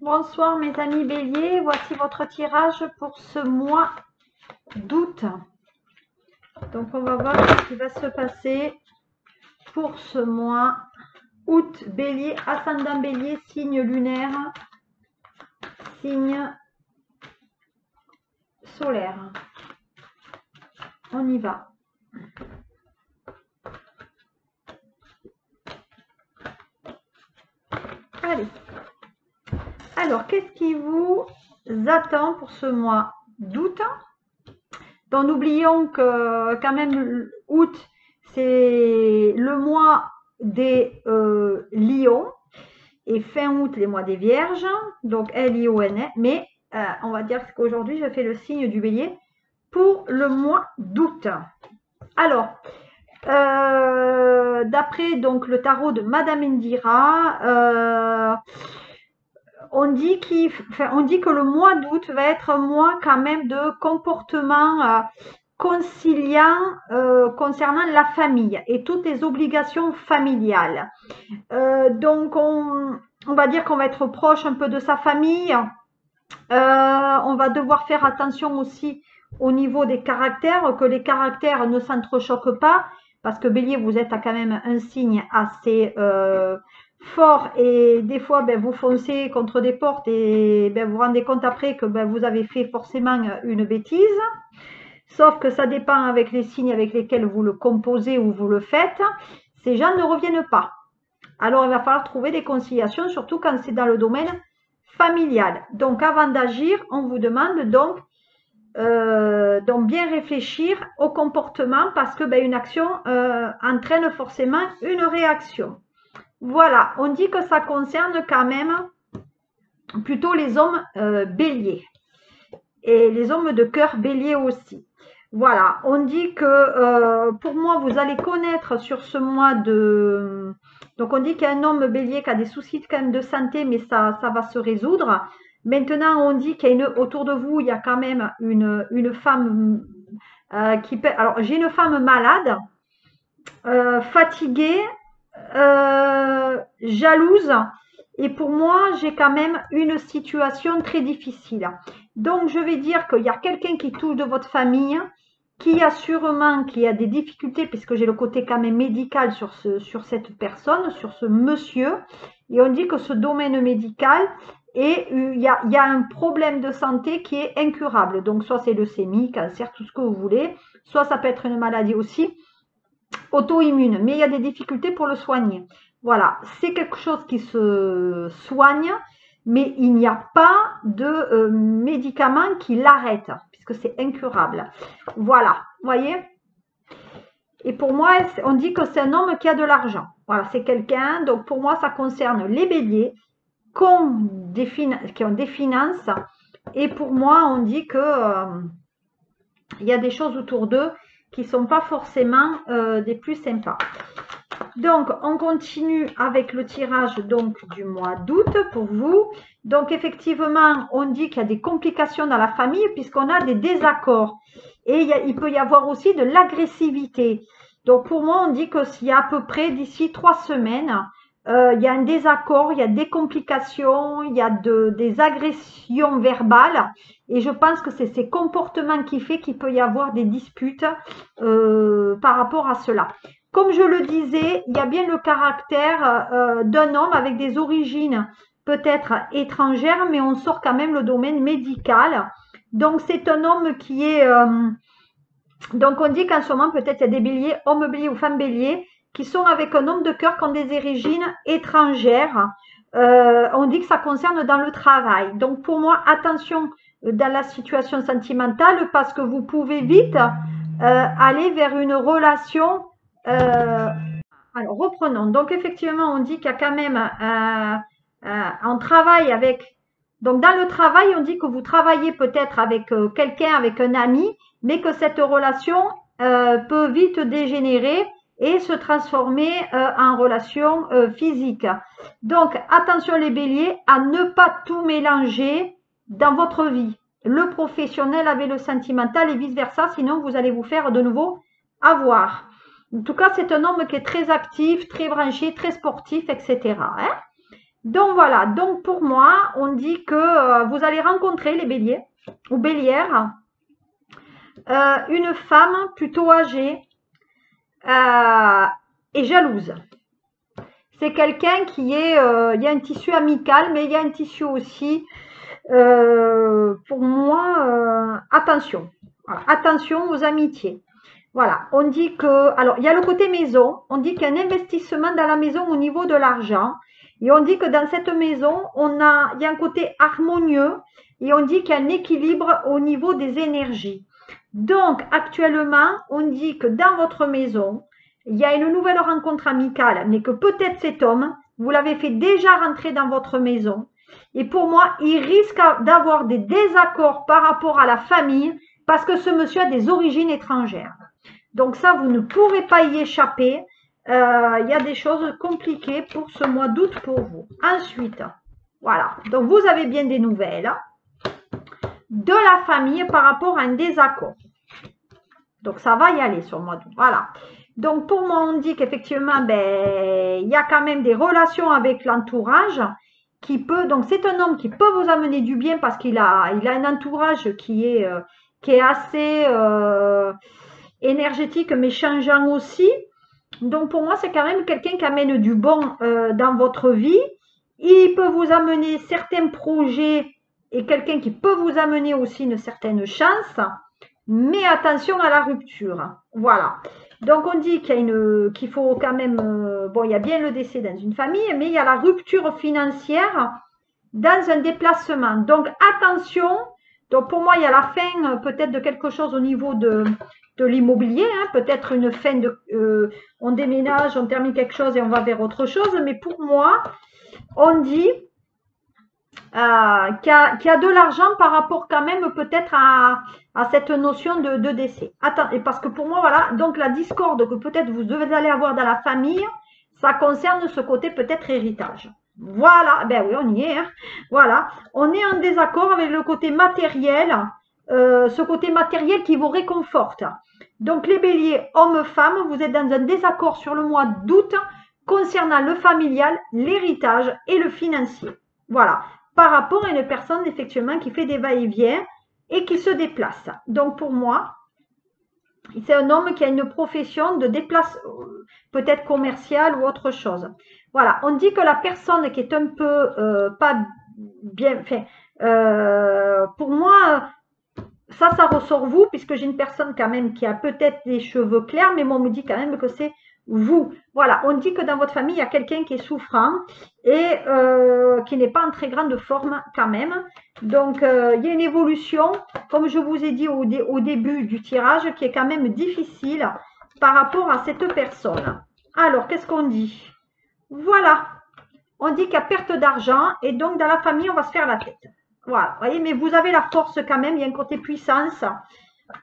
Bonsoir mes amis béliers, voici votre tirage pour ce mois d'août. Donc on va voir ce qui va se passer pour ce mois août. Bélier, ascendant bélier, signe lunaire, signe solaire. On y va. Allez. Alors, qu'est-ce qui vous attend pour ce mois d'août? Donc, n'oublions que quand même août, c'est le mois des lions et fin août, les mois des vierges. Donc, L-I-O-N, mais on va dire qu'aujourd'hui, je fais le signe du bélier pour le mois d'août. Alors, d'après donc le tarot de Madame Indira, on dit que le mois d'août va être un mois quand même de comportement conciliant concernant la famille et toutes les obligations familiales. Donc on va dire qu'on va être proche un peu de sa famille. On va devoir faire attention aussi au niveau des caractères, que les caractères ne s'entrechoquent pas, parce que Bélier, vous êtes quand même un signe assez fort et des fois vous foncez contre des portes et vous vous rendez compte après que vous avez fait forcément une bêtise, sauf que ça dépend avec les signes avec lesquels vous le composez ou vous le faites, ces gens ne reviennent pas. Alors il va falloir trouver des conciliations, surtout quand c'est dans le domaine familial. Donc avant d'agir, on vous demande donc bien réfléchir au comportement, parce que une action entraîne forcément une réaction. Voilà, on dit que ça concerne quand même plutôt les hommes béliers et les hommes de cœur bélier aussi. Voilà, on dit que pour moi, vous allez connaître sur ce mois de... Donc on dit qu'il y a un homme bélier qui a des soucis quand même de santé, mais ça va se résoudre. Maintenant, on dit qu'il y a autour de vous, il y a quand même une femme qui peut... Alors, j'ai une femme malade, fatiguée, jalouse, et pour moi j'ai quand même une situation très difficile. Donc je vais dire qu'il y a quelqu'un qui touche de votre famille, qui a des difficultés, puisque j'ai le côté quand même médical sur cette personne, sur ce monsieur, et on dit que ce domaine médical, et il y a un problème de santé qui est incurable. Donc soit c'est leucémie, cancer, tout ce que vous voulez, soit ça peut être une maladie aussi auto-immune, mais il y a des difficultés pour le soigner. Voilà, c'est quelque chose qui se soigne, mais il n'y a pas de médicament qui l'arrête, puisque c'est incurable. Voilà, vous voyez. Et pour moi, on dit que c'est un homme qui a de l'argent. Voilà, c'est quelqu'un, donc pour moi, ça concerne les béliers qui ont des finances. Et pour moi, on dit que il y a des choses autour d'eux qui ne sont pas forcément des plus sympas. Donc, on continue avec le tirage donc du mois d'août pour vous. Donc, effectivement, on dit qu'il y a des complications dans la famille puisqu'on a des désaccords. Et il peut y avoir aussi de l'agressivité. Donc, pour moi, on dit que s'il y a à peu près d'ici 3 semaines, il y a un désaccord, il y a des complications, il y a des agressions verbales. Et je pense que c'est ces comportements qui fait qu'il peut y avoir des disputes par rapport à cela. Comme je le disais, il y a bien le caractère d'un homme avec des origines peut-être étrangères, mais on sort quand même le domaine médical. Donc, c'est un homme qui est... donc, on dit qu'en ce moment, peut-être il y a des béliers, hommes béliers ou femmes béliers, qui sont avec un homme de cœur qui ont des origines étrangères. On dit que ça concerne dans le travail. Donc, pour moi, attention dans la situation sentimentale, parce que vous pouvez vite aller vers une relation... alors, reprenons. Donc, effectivement, on dit qu'il y a quand même un travail avec... Donc, dans le travail, on dit que vous travaillez peut-être avec quelqu'un, avec un ami, mais que cette relation peut vite dégénérer et se transformer en relation physique. Donc, attention les béliers à ne pas tout mélanger dans votre vie. Le professionnel avec le sentimental et vice-versa, sinon vous allez vous faire de nouveau avoir. En tout cas, c'est un homme qui est très actif, très branché, très sportif, etc. Donc voilà, donc pour moi, on dit que vous allez rencontrer les béliers ou bélières, une femme plutôt âgée et jalouse. C'est quelqu'un qui est, il y a un tissu amical, mais il y a un tissu aussi, pour moi, attention. Voilà, attention aux amitiés. Voilà, on dit que, alors il y a le côté maison, on dit qu'il y a un investissement dans la maison au niveau de l'argent, et on dit que dans cette maison, il y a un côté harmonieux, et on dit qu'il y a un équilibre au niveau des énergies. Donc actuellement, on dit que dans votre maison, il y a une nouvelle rencontre amicale, mais que peut-être cet homme, vous l'avez fait déjà rentrer dans votre maison, et pour moi, il risque d'avoir des désaccords par rapport à la famille, parce que ce monsieur a des origines étrangères. Donc ça, vous ne pourrez pas y échapper. Il y a des choses compliquées pour ce mois d'août pour vous. Ensuite, voilà. Donc vous avez bien des nouvelles de la famille par rapport à un désaccord. Donc ça va y aller sur le mois d'août. Voilà. Donc pour moi, on dit qu'effectivement, il y a quand même des relations avec l'entourage qui peut. Donc c'est un homme qui peut vous amener du bien parce qu'il a un entourage qui est assez énergétique mais changeant aussi. Donc pour moi, c'est quand même quelqu'un qui amène du bon dans votre vie. Il peut vous amener certains projets et quelqu'un qui peut vous amener aussi une certaine chance. Mais attention à la rupture. Voilà. Donc on dit qu'il faut quand même, bon, il y a bien le décès dans une famille, mais il y a la rupture financière dans un déplacement. Donc attention. Donc pour moi, il y a la fin peut-être de quelque chose au niveau de l'immobilier, hein, peut-être une fin de, on déménage, on termine quelque chose et on va vers autre chose. Mais pour moi, on dit qu'il y a de l'argent par rapport quand même peut-être à cette notion de décès. Attends, et parce que pour moi, voilà, donc la discorde que peut-être vous devez aller avoir dans la famille, ça concerne ce côté peut-être héritage. Voilà, ben oui, on y est. Hein. Voilà, on est en désaccord avec le côté matériel, ce côté matériel qui vous réconforte. Donc les béliers, hommes-femmes, vous êtes dans un désaccord sur le mois d'août concernant le familial, l'héritage et le financier. Voilà, par rapport à une personne effectivement qui fait des va-et-vient et qui se déplace. Donc pour moi, c'est un homme qui a une profession de déplace, peut-être commerciale ou autre chose. Voilà, on dit que la personne qui est un peu pas bien, enfin, pour moi, ça ressort vous, puisque j'ai une personne quand même qui a peut-être des cheveux clairs, mais moi on me dit quand même que c'est vous. Voilà, on dit que dans votre famille, il y a quelqu'un qui est souffrant et qui n'est pas en très grande forme quand même. Donc, il y a une évolution, comme je vous ai dit au début du tirage, qui est quand même difficile par rapport à cette personne. Alors, qu'est-ce qu'on dit? Voilà, on dit qu'il y a perte d'argent et donc dans la famille, on va se faire la tête. Voilà, vous voyez, mais vous avez la force quand même, il y a un côté puissance.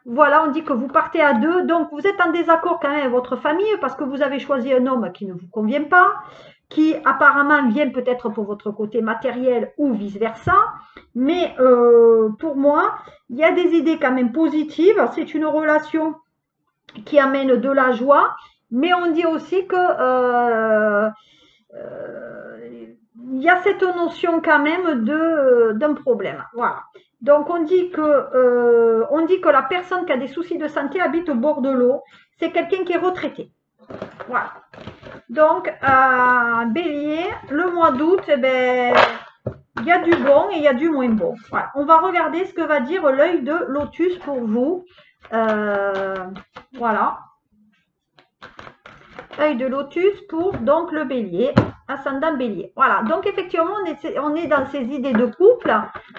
Voilà, on dit que vous partez à deux, donc vous êtes en désaccord quand même avec votre famille parce que vous avez choisi un homme qui ne vous convient pas, qui apparemment vient peut-être pour votre côté matériel ou vice-versa. Mais pour moi, il y a des idées quand même positives. C'est une relation qui amène de la joie, mais on dit aussi que il y a cette notion quand même d'un problème. Voilà. Donc on dit que la personne qui a des soucis de santé habite au bord de l'eau. C'est quelqu'un qui est retraité. Voilà. Donc Bélier, le mois d'août, il y a du bon et il y a du moins bon. Voilà. On va regarder ce que va dire l'œil de Lotus pour vous. Voilà. Œil de Lotus pour donc le Bélier, ascendant Bélier. Voilà, donc effectivement, on est dans ces idées de couple.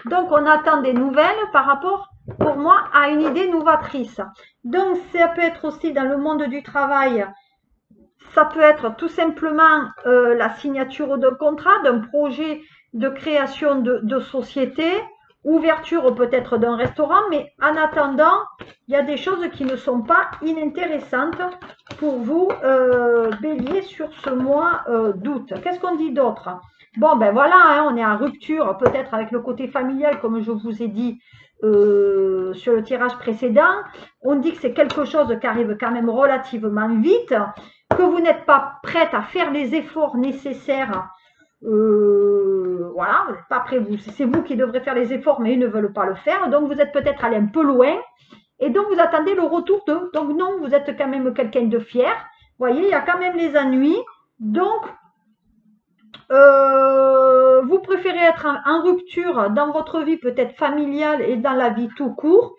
Donc, on attend des nouvelles par rapport, pour moi, à une idée novatrice. Donc, ça peut être aussi dans le monde du travail. Ça peut être tout simplement la signature d'un contrat, d'un projet de création de société, ouverture peut-être d'un restaurant, mais en attendant, il y a des choses qui ne sont pas inintéressantes pour vous, Bélier, sur ce mois d'août. Qu'est-ce qu'on dit d'autre? Bon, ben voilà, hein, on est en rupture, peut-être avec le côté familial, comme je vous ai dit sur le tirage précédent. On dit que c'est quelque chose qui arrive quand même relativement vite, que vous n'êtes pas prête à faire les efforts nécessaires Voilà, vous n'êtes pas prêt, c'est vous qui devrez faire les efforts, mais ils ne veulent pas le faire. Donc, vous êtes peut-être allé un peu loin. Et donc, vous attendez le retour d'eux. Donc, non, vous êtes quand même quelqu'un de fier. Vous voyez, il y a quand même les ennuis. Donc, vous préférez être en rupture dans votre vie peut-être familiale et dans la vie tout court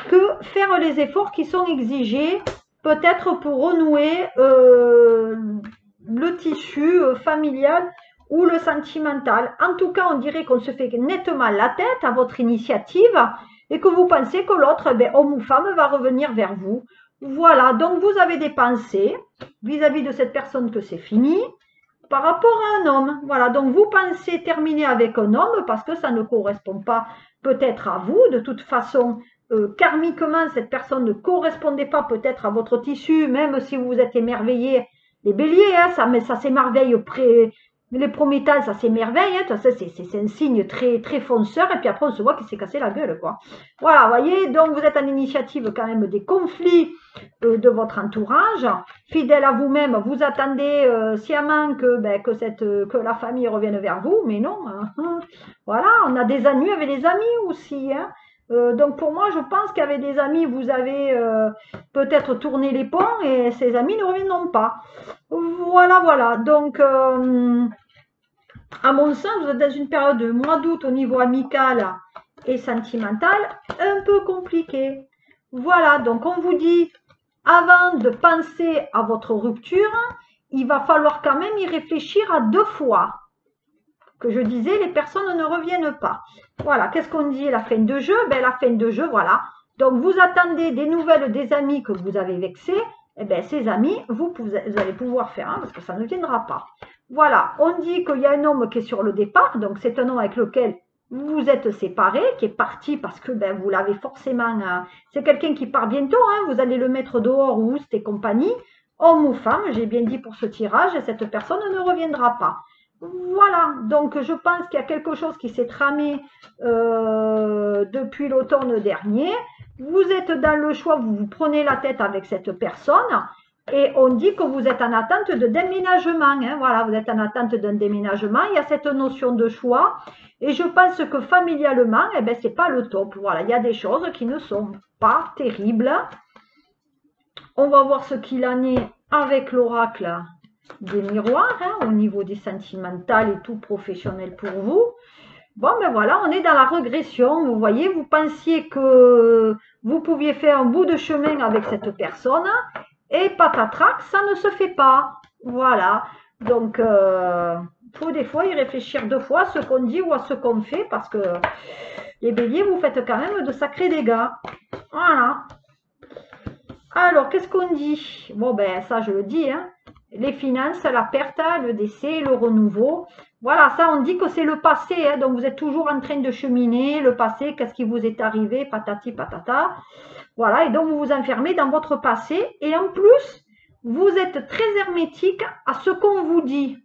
que faire les efforts qui sont exigés peut-être pour renouer le tissu familial ou le sentimental. En tout cas, on dirait qu'on se fait nettement la tête à votre initiative et que vous pensez que l'autre, homme ou femme, va revenir vers vous. Voilà, donc vous avez des pensées vis-à-vis de cette personne que c'est fini par rapport à un homme. Voilà, donc vous pensez terminer avec un homme parce que ça ne correspond pas peut-être à vous. De toute façon, karmiquement, cette personne ne correspondait pas peut-être à votre tissu, même si vous vous êtes émerveillé. Les béliers, hein, ça s'émerveille les premiers temps, ça s'émerveille. Hein, c'est un signe très, très fonceur. Et puis après, on se voit qu'il s'est cassé la gueule, quoi. Voilà, vous voyez, donc vous êtes en initiative quand même des conflits de votre entourage. Fidèle à vous-même, vous attendez sciemment que la famille revienne vers vous, mais non. Hein. Voilà, on a des ennuis avec les amis aussi. Hein. Donc pour moi, je pense qu'avec des amis, vous avez peut-être tourné les ponts et ces amis ne reviendront pas. Voilà, voilà. Donc, à mon sens, vous êtes dans une période de mois d'août au niveau amical et sentimental un peu compliqué. Voilà, donc on vous dit, avant de penser à votre rupture, il va falloir quand même y réfléchir à 2 fois. Que je disais, les personnes ne reviennent pas. Voilà, qu'est-ce qu'on dit la fin de jeu? La fin de jeu, voilà. Donc, vous attendez des nouvelles des amis que vous avez vexés. Ces amis, vous allez pouvoir faire parce que ça ne viendra pas. Voilà, on dit qu'il y a un homme qui est sur le départ. Donc, c'est un homme avec lequel vous vous êtes séparés, qui est parti parce que vous l'avez forcément... c'est quelqu'un qui part bientôt. Hein, vous allez le mettre dehors ou et compagnie. Homme ou femme, j'ai bien dit pour ce tirage, cette personne ne reviendra pas. Voilà, donc je pense qu'il y a quelque chose qui s'est tramé depuis l'automne dernier. Vous êtes dans le choix, vous vous prenez la tête avec cette personne et on dit que vous êtes en attente de déménagement. Hein, voilà, vous êtes en attente d'un déménagement. Il y a cette notion de choix et je pense que familialement, c'est pas le top. Voilà, il y a des choses qui ne sont pas terribles. On va voir ce qu'il en est avec l'oracle des miroirs, hein, au niveau des sentimentales et tout professionnel pour vous. Bon, voilà, on est dans la régression. Vous voyez, vous pensiez que vous pouviez faire un bout de chemin avec cette personne et patatrac, ça ne se fait pas. Voilà. Donc, faut des fois y réfléchir 2 fois à ce qu'on dit ou à ce qu'on fait parce que les béliers, vous faites quand même de sacrés dégâts. Voilà. Alors, qu'est-ce qu'on dit? Bon, ça, je le dis, hein. Les finances, la perte, le décès, le renouveau. Voilà, ça, on dit que c'est le passé. Hein, donc, vous êtes toujours en train de cheminer. Le passé, qu'est-ce qui vous est arrivé? Patati, patata. Voilà, et donc, vous vous enfermez dans votre passé. Et en plus, vous êtes très hermétique à ce qu'on vous dit.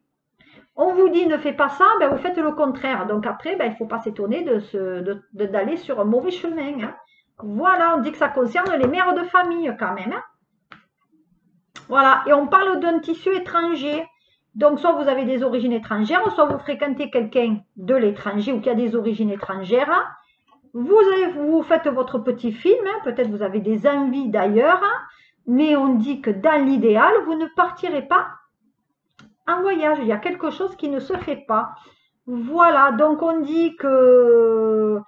On vous dit ne fais pas ça, vous faites le contraire. Donc, après, il ne faut pas s'étonner d'aller sur un mauvais chemin. Hein. Voilà, on dit que ça concerne les mères de famille quand même. Hein. Voilà, et on parle d'un tissu étranger. Donc, soit vous avez des origines étrangères, soit vous fréquentez quelqu'un de l'étranger ou qui a des origines étrangères. Vous faites votre petit film, hein, peut-être vous avez des envies d'ailleurs, hein, mais on dit que dans l'idéal, vous ne partirez pas en voyage. Il y a quelque chose qui ne se fait pas. Voilà, donc on dit que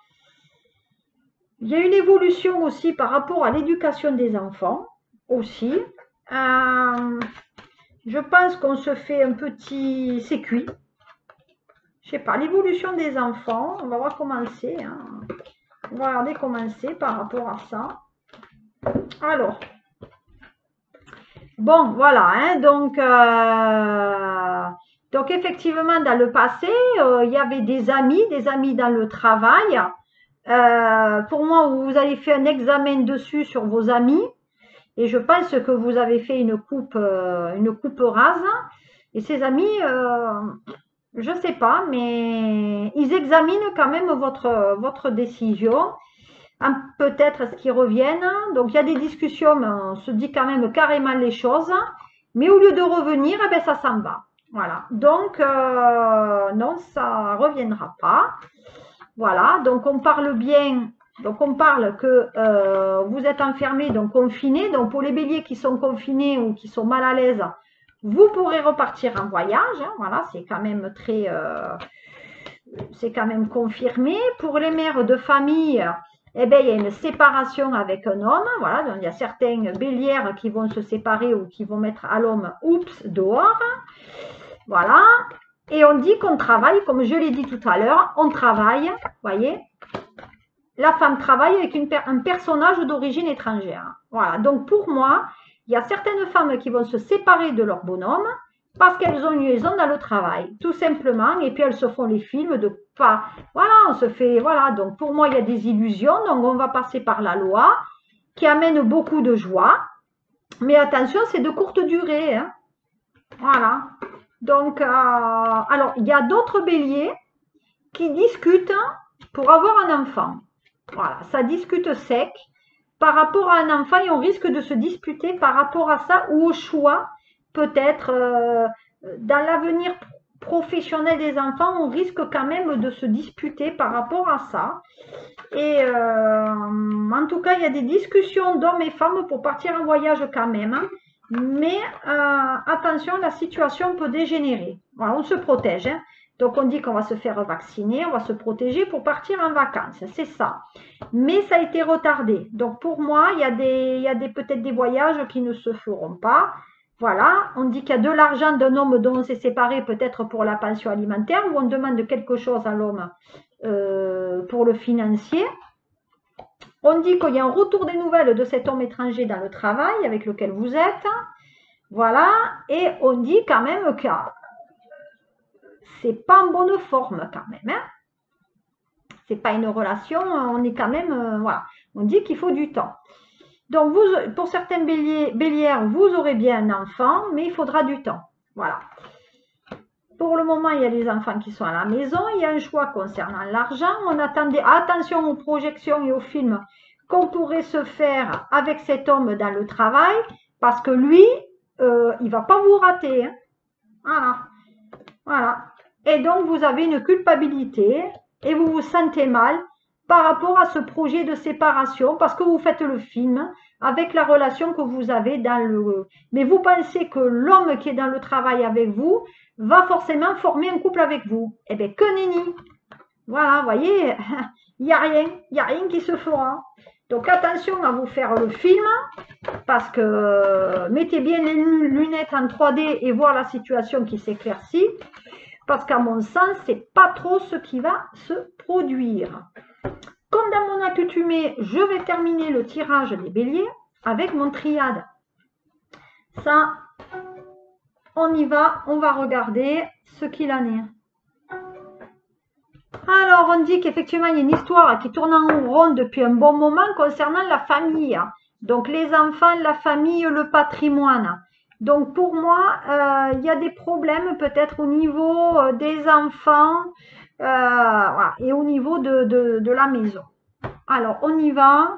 il y a une évolution aussi par rapport à l'éducation des enfants, aussi. Je pense qu'on se fait un petit... C'est cuit. Je sais pas, l'évolution des enfants, on va voir comment c'est. Hein. On va regarder comment c'est par rapport à ça. Alors. Bon, voilà. Hein, donc, effectivement, dans le passé, il y avait des amis dans le travail. Pour moi, vous avez fait un examen dessus sur vos amis. Et je pense que vous avez fait une coupe rase. Et ces amis, je ne sais pas, mais ils examinent quand même votre décision. Peut-être est-ce qu'ils reviennent. Donc, il y a des discussions, mais on se dit quand même carrément les choses. Mais au lieu de revenir, ça s'en va. Voilà. Donc, non, ça ne reviendra pas. Voilà. Donc, on parle bien. Donc, on parle que vous êtes enfermés, donc confinés. Donc, pour les béliers qui sont confinés ou qui sont mal à l'aise, vous pourrez repartir en voyage. Hein. Voilà, c'est quand même très... c'est quand même confirmé. Pour les mères de famille, eh bien, il y a une séparation avec un homme. Voilà, donc il y a certaines bélières qui vont se séparer ou qui vont mettre à l'homme, oups, dehors. Voilà. Et on dit qu'on travaille, comme je l'ai dit tout à l'heure, on travaille, voyez. La femme travaille avec un personnage d'origine étrangère. Voilà, donc pour moi, il y a certaines femmes qui vont se séparer de leur bonhomme parce qu'elles ont une liaison dans le travail, tout simplement, et puis elles se font les films de pas. Voilà, on se fait, voilà, donc pour moi, il y a des illusions, donc on va passer par la loi qui amène beaucoup de joie, mais attention, c'est de courte durée, hein. Voilà, donc, alors, il y a d'autres béliers qui discutent pour avoir un enfant. Voilà, ça discute sec par rapport à un enfant et on risque de se disputer par rapport à ça ou au choix, peut-être dans l'avenir professionnel des enfants, on risque quand même de se disputer par rapport à ça. Et en tout cas, il y a des discussions d'hommes et femmes pour partir en voyage quand même. Hein. Mais attention, la situation peut dégénérer. Voilà, on se protège. Hein. Donc on dit qu'on va se faire vacciner, on va se protéger pour partir en vacances, c'est ça. Mais ça a été retardé. Donc pour moi, il y a peut-être des voyages qui ne se feront pas. Voilà, on dit qu'il y a de l'argent d'un homme dont on s'est séparé peut-être pour la pension alimentaire ou on demande quelque chose à l'homme pour le financier. On dit qu'il y a un retour des nouvelles de cet homme étranger dans le travail avec lequel vous êtes. Voilà, et on dit quand même que c'est pas en bonne forme quand même. Hein. C'est pas une relation, on est quand même, voilà. On dit qu'il faut du temps. Donc, vous, pour certaines bélières, vous aurez bien un enfant, mais il faudra du temps. Voilà. Pour le moment, il y a les enfants qui sont à la maison. Il y a un choix concernant l'argent. On attendait, attention aux projections et aux films qu'on pourrait se faire avec cet homme dans le travail, parce que lui, il ne va pas vous rater. Hein. Voilà. Voilà. Et donc, vous avez une culpabilité et vous vous sentez mal par rapport à ce projet de séparation parce que vous faites le film avec la relation que vous avez dans le... Mais vous pensez que l'homme qui est dans le travail avec vous va forcément former un couple avec vous. Eh bien, que nenni. Voilà, vous voyez, il n'y a rien qui se fera. Donc, attention à vous faire le film parce que mettez bien les lunettes en 3D et voir la situation qui s'éclaircit. Parce qu'à mon sens, c'est pas trop ce qui va se produire. Comme dans mon accoutumé, je vais terminer le tirage des béliers avec mon triade. Ça, on y va, on va regarder ce qu'il en est. Alors, on dit qu'effectivement, il y a une histoire qui tourne en rond depuis un bon moment concernant la famille. Donc, les enfants, la famille, le patrimoine. Donc, pour moi, il y a des problèmes peut-être au niveau des enfants voilà, et au niveau de la maison. Alors, on y va.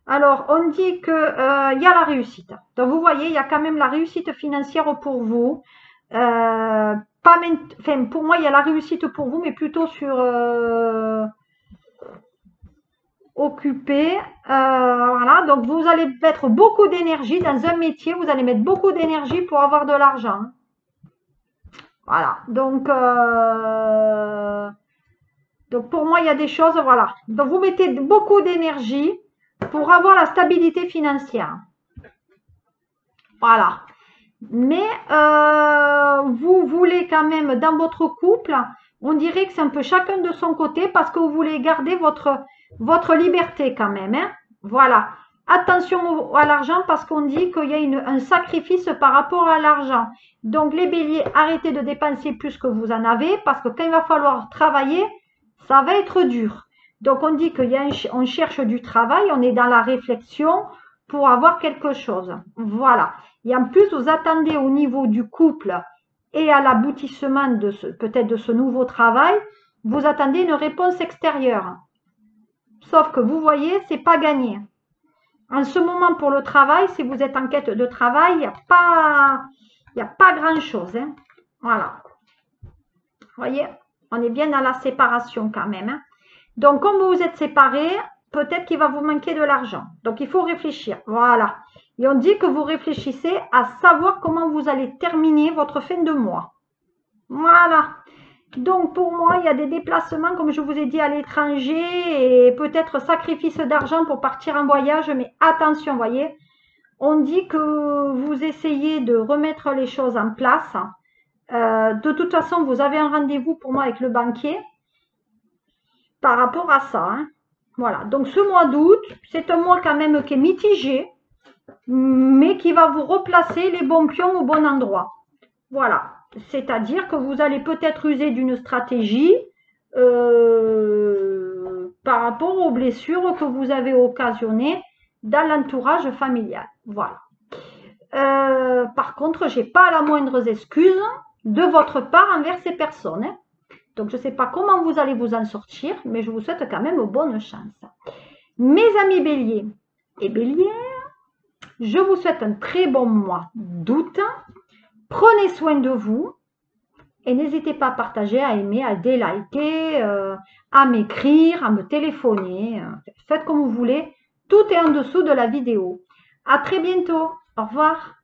Alors, on dit qu'il y a la réussite. Donc, vous voyez, il y a quand même la réussite financière pour vous. Enfin, pour moi, il y a la réussite pour vous, mais plutôt sur occupé. Voilà, donc vous allez mettre beaucoup d'énergie dans un métier. Vous allez mettre beaucoup d'énergie pour avoir de l'argent. Voilà, donc pour moi, il y a des choses, voilà. Donc, vous mettez beaucoup d'énergie pour avoir la stabilité financière. Voilà. Mais vous voulez quand même, dans votre couple, on dirait que c'est un peu chacun de son côté parce que vous voulez garder votre liberté quand même. Hein. Voilà. Attention à l'argent parce qu'on dit qu'il y a un sacrifice par rapport à l'argent. Donc, les béliers, arrêtez de dépenser plus que vous en avez parce que quand il va falloir travailler, ça va être dur. Donc, on dit qu'on cherche du travail, on est dans la réflexion pour avoir quelque chose. Voilà. Et en plus, vous attendez au niveau du couple et à l'aboutissement de peut-être de ce nouveau travail, vous attendez une réponse extérieure. Sauf que vous voyez, c'est pas gagné. En ce moment, pour le travail, si vous êtes en quête de travail, il n'y a pas grand-chose. Hein. Voilà. Vous voyez, on est bien dans la séparation quand même. Hein. Donc, comme vous vous êtes séparés, peut-être qu'il va vous manquer de l'argent. Donc, il faut réfléchir. Voilà. Et on dit que vous réfléchissez à savoir comment vous allez terminer votre fin de mois. Voilà. Donc, pour moi, il y a des déplacements, comme je vous ai dit, à l'étranger et peut-être sacrifice d'argent pour partir en voyage. Mais attention, vous voyez, on dit que vous essayez de remettre les choses en place. De toute façon, vous avez un rendez-vous pour moi avec le banquier par rapport à ça. Hein. Voilà. Donc, ce mois d'août, c'est un mois quand même qui est mitigé, mais qui va vous replacer les bons pions au bon endroit. Voilà. C'est-à-dire que vous allez peut-être user d'une stratégie par rapport aux blessures que vous avez occasionnées dans l'entourage familial. Voilà. Par contre, je n'ai pas la moindre excuse de votre part envers ces personnes. Hein. Donc, je ne sais pas comment vous allez vous en sortir, mais je vous souhaite quand même bonne chance. Mes amis béliers et bélières, je vous souhaite un très bon mois d'août. Prenez soin de vous et n'hésitez pas à partager, à aimer, à déliker, à m'écrire, à me téléphoner. Faites comme vous voulez. Tout est en dessous de la vidéo. À très bientôt. Au revoir.